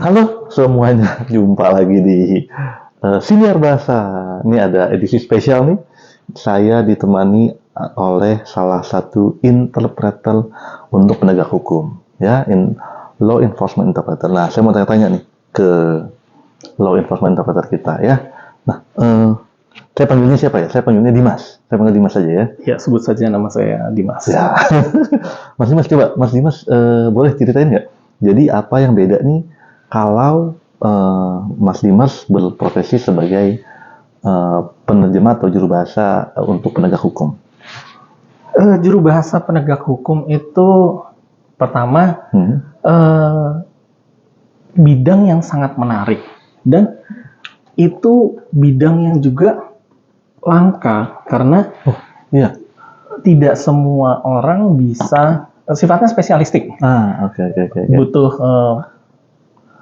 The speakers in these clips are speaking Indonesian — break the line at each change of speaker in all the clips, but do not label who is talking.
Halo semuanya, jumpa lagi di Siniar Bahasa. Ini ada edisi spesial nih. Saya ditemani oleh salah satu interpreter untuk penegak hukum, ya, law enforcement interpreter. Nah, saya mau tanya-tanya nih ke law enforcement interpreter kita, ya. Nah, saya panggilnya siapa ya? Saya panggilnya Dimas. Saya panggil Dimas saja ya.
Ya, sebut saja nama saya Dimas.
Ya. Mas Dimas, coba Mas Dimas boleh ceritain nggak? Jadi apa yang beda nih kalau Mas Dimas berprofesi sebagai penerjemah atau juru bahasa untuk penegak hukum?
Juru bahasa penegak hukum itu pertama bidang yang sangat menarik, dan itu bidang yang juga langka karena tidak semua orang bisa, sifatnya spesialistik.
Oke.
Butuh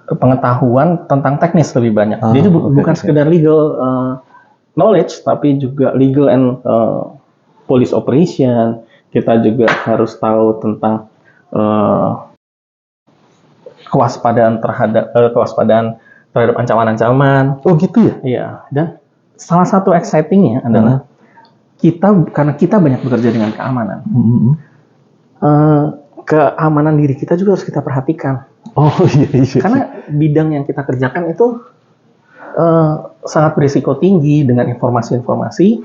pengetahuan tentang teknis lebih banyak. Jadi bukan sekedar legal knowledge, tapi juga legal and police operation. Kita juga harus tahu tentang kewaspadaan terhadap ancaman-ancaman.
Oh gitu ya?
Iya. Dan salah satu excitingnya adalah karena kita banyak bekerja dengan keamanan. Keamanan diri kita juga harus kita perhatikan.
Oh iya.
Karena bidang yang kita kerjakan itu sangat berisiko tinggi dengan informasi-informasi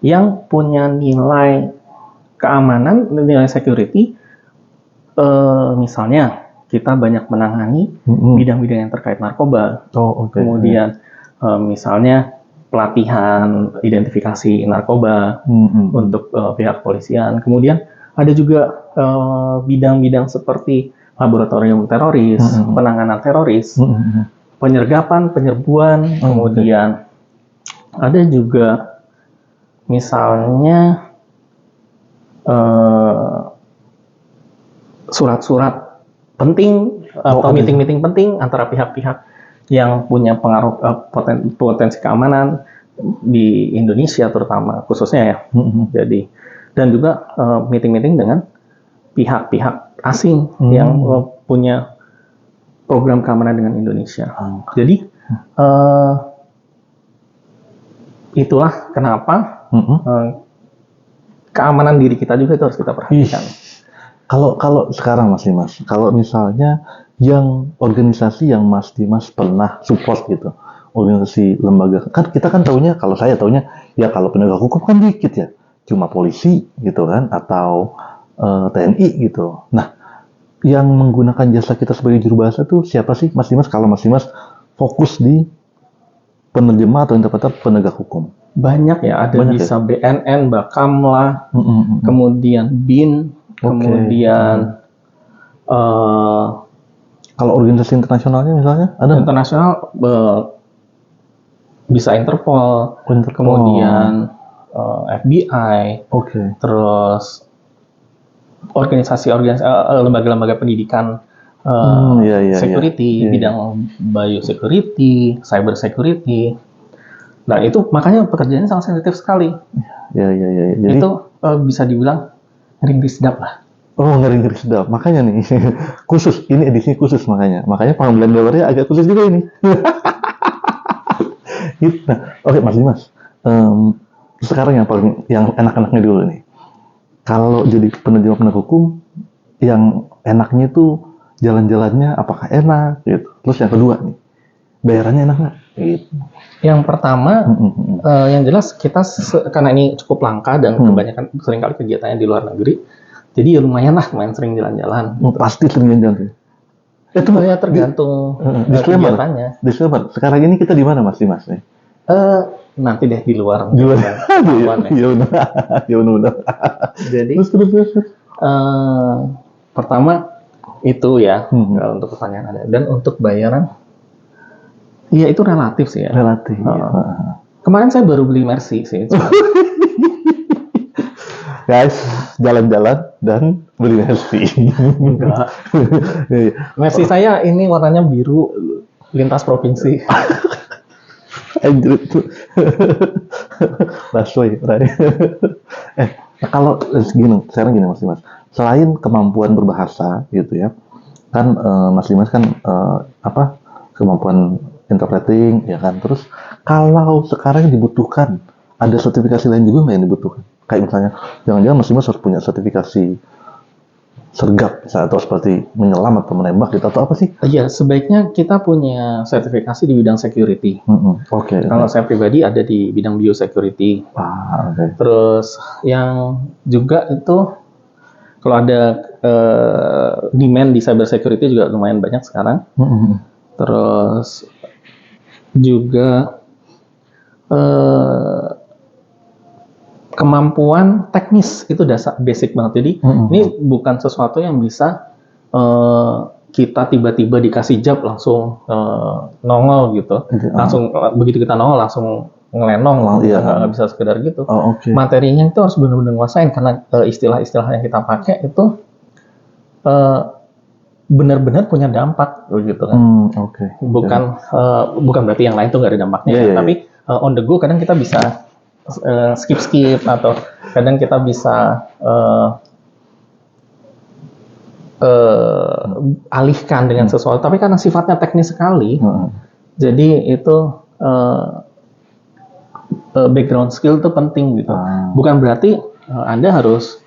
yang punya nilai keamanan, nilai security. Misalnya kita banyak menangani bidang-bidang yang terkait narkoba. Kemudian misalnya pelatihan identifikasi narkoba untuk pihak kepolisian. Kemudian ada juga bidang-bidang seperti laboratorium teroris, penanganan teroris, penyergapan, penyerbuan, kemudian ada juga misalnya surat-surat penting atau meeting-meeting penting antara pihak-pihak yang punya pengaruh potensi keamanan di Indonesia terutama khususnya ya. Jadi dan juga meeting-meeting dengan pihak-pihak asing yang punya program keamanan dengan Indonesia. Jadi itulah kenapa keamanan diri kita juga itu harus kita perhatikan.
Kalau sekarang Mas Dimas, kalau misalnya yang organisasi yang Mas Dimas pernah support gitu, organisasi lembaga, kan kita kan taunya, kalau saya taunya ya kalau penegak hukum kan dikit ya, cuma polisi gitu kan, atau TNI gitu. Nah, yang menggunakan jasa kita sebagai juru bahasa tuh siapa sih Mas Dimas? Kalau Mas Dimas fokus di penerjemah atau interpreter penegak hukum?
Banyak ya, ada bisa ya? BNN, Bakamla, kemudian BIN, kemudian
kalau organisasi internasionalnya misalnya ada
internasional bisa Interpol. Kemudian FBI, terus lembaga-lembaga pendidikan security, bidang biosecurity, cyber security. Nah itu makanya pekerjaannya sangat sensitif sekali. Jadi, itu bisa dibilang ngeri sedap lah.
Oh, ngeri sedap. Makanya nih khusus, ini edisi khusus makanya panggilan gambarnya agak khusus juga ini. Nah, oke Mas Dimas. Sekarang yang enak-enaknya dulu nih. Kalau jadi penerjemah penegak hukum, yang enaknya itu jalan-jalannya apakah enak gitu. Terus yang kedua nih, bayarannya enak nggak? Gitu.
Yang pertama, yang jelas kita karena ini cukup langka dan kebanyakan seringkali kegiatannya di luar negeri, jadi ya lumayan sering jalan-jalan.
Pasti sering jalan-jalan.
Itu ya tergantung kegiatannya.
Disclaimer. Sekarang ini kita di mana Mas Dimas nih?
Nanti deh di luar.
Ya benar.
Jadi pertama itu ya untuk pertanyaan ada, dan untuk bayaran, ya itu relatif sih ya.
Relatif.
Kemarin saya baru beli Mercy sih.
Guys, jalan-jalan dan beli Mercy.
Enggak. Mercy saya ini warnanya biru lintas provinsi.
Anjir tuh. Baswe, kalau sekarang gini Mas Dimas. Selain kemampuan berbahasa gitu ya, kan Mas Dimas kan kemampuan interpreting, ya kan. Terus kalau sekarang yang dibutuhkan, ada sertifikasi lain juga nggak yang dibutuhkan? Kayak misalnya, jangan-jangan Mas Dimas harus punya sertifikasi sergap, misalnya, atau seperti menyelam atau menembak gitu, atau apa sih?
Iya, sebaiknya kita punya sertifikasi di bidang security.
Oke.
Kalau saya pribadi ada di bidang biosecurity.
Oke.
Terus yang juga itu kalau ada demand di cyber security juga lumayan banyak sekarang. Terus juga kemampuan teknis itu dasar basic banget. Jadi ini bukan sesuatu yang bisa kita tiba-tiba dikasih job langsung nongol gitu. Langsung begitu kita nongol langsung ngelenong, nggak bisa sekedar gitu. Materinya itu harus benar-benar nguasain karena istilah-istilah yang kita pakai itu benar-benar punya dampak gitu kan. Bukan berarti yang lain tuh nggak ada dampaknya, tapi on the go kadang kita bisa skip atau kadang kita bisa alihkan dengan sesuatu, tapi karena sifatnya teknis sekali, jadi itu background skill itu penting gitu. Bukan berarti Anda harus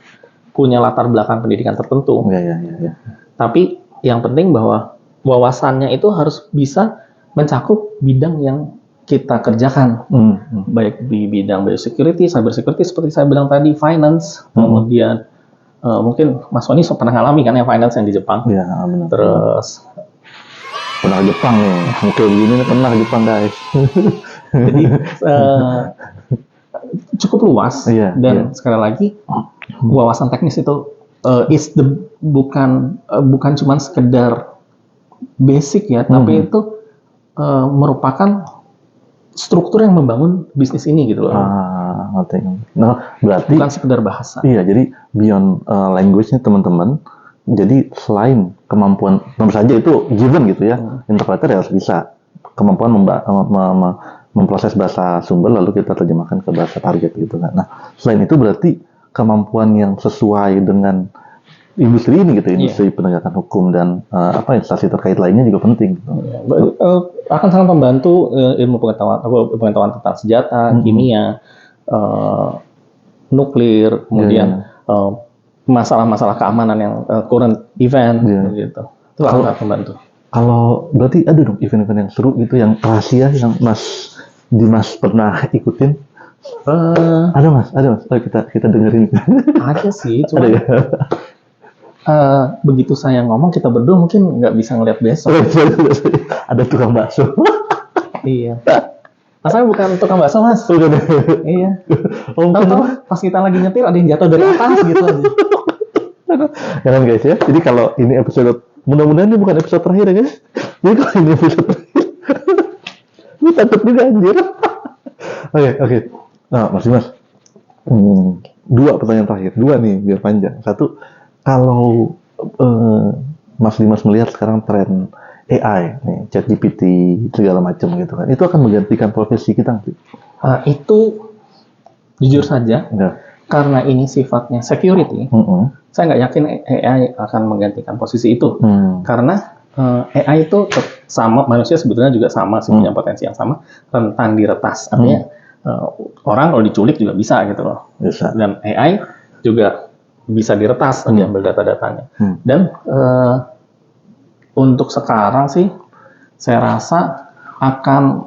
punya latar belakang pendidikan tertentu, tapi yang penting bahwa wawasannya itu harus bisa mencakup bidang yang kita kerjakan, baik di bidang biosecurity, cyber security seperti saya bilang tadi, finance, kemudian mungkin Mas Sony pernah ngalami kan yang finance yang di Jepang.
Iya, benar.
Terus
pernah ke Jepang nih, oke begini nih pernah ke Jepang guys.
Jadi cukup luas dan sekali lagi wawasan teknis itu bukan cuma sekedar basic ya, tapi itu merupakan struktur yang membangun bisnis ini gitu loh. Nah, berarti bukan sekedar bahasa.
Iya, jadi beyond language-nya teman-teman. Jadi selain kemampuan, tentu saja itu given gitu ya, interpreter harus bisa kemampuan memproses bahasa sumber lalu kita terjemahkan ke bahasa target gitu kan. Nah, selain itu berarti kemampuan yang sesuai dengan industri ini gitu, industri penegakan hukum dan instansi terkait lainnya juga penting.
Akan sangat membantu ilmu pengetahuan tentang senjata, kimia, nuklir, kemudian masalah-masalah keamanan yang current event gitu. Itu akan sangat membantu.
Kalau berarti ada dong event-event yang seru gitu, yang rahasia yang Mas Dimas pernah ikutin? Ada mas. Ayo kita dengerin.
Ada sih, cuma begitu saya ngomong kita berdua mungkin nggak bisa ngeliat besok.
Ada tukang bakso.
Iya. Masalahnya bukan tukang bakso mas. Iya. Tahu-tahu pas kita lagi nyetir ada yang jatuh dari atas gitu aja.
Jangan guys ya. Jadi kalau ini episode, mudah-mudahan ini bukan episode terakhir ya guys. Jadi kalau ini episode terakhir, ini takut juga anjir. Oke. Nah, Mas Dimas, 2 pertanyaan terakhir. 2 nih biar panjang. 1, kalau Mas Dimas melihat sekarang tren AI, nih, ChatGPT, segala macam gitu kan, itu akan menggantikan profesi kita nggak?
Itu jujur saja, karena ini sifatnya security, saya nggak yakin AI akan menggantikan posisi itu, karena AI itu sama, manusia sebetulnya juga sama, punya potensi yang sama, rentan diretas, artinya orang kalau diculik juga bisa gitu loh, dan AI juga bisa diretas, diambil data-datanya. Dan untuk sekarang sih, saya rasa akan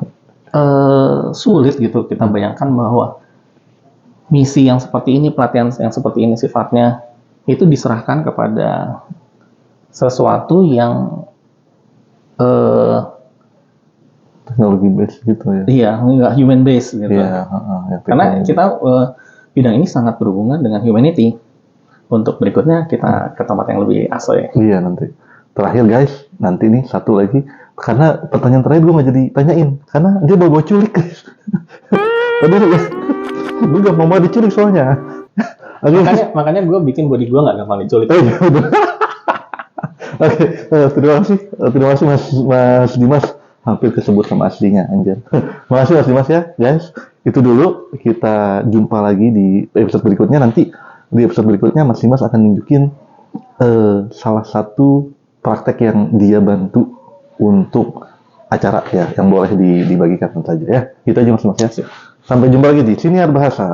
sulit gitu kita bayangkan bahwa misi yang seperti ini, pelatihan yang seperti ini sifatnya itu diserahkan kepada sesuatu yang
teknologi based gitu ya.
Iya, nggak human based gitu. Karena kita bidang ini sangat berhubungan dengan humanity. Untuk berikutnya kita ke tempat yang lebih asli.
Iya nanti. Terakhir guys, nanti nih satu lagi. Karena pertanyaan terakhir gue nggak jadi tanyain. Karena dia bawa culik guys. Tadi gue gak mau diculik soalnya.
Makanya gue bikin body gue nggak gampang diculik.
Oke, terima kasih Mas Dimas. Hampir kesebut sama aslinya anjir. Makasih Mas Dimas ya guys. Itu dulu, kita jumpa lagi di episode berikutnya. Nanti di episode berikutnya Mas Dimas akan nunjukin salah satu praktek yang dia bantu untuk acara ya yang boleh dibagikan saja ya. Itu aja Mas ya. Sampai jumpa lagi di Siniar Bahasa.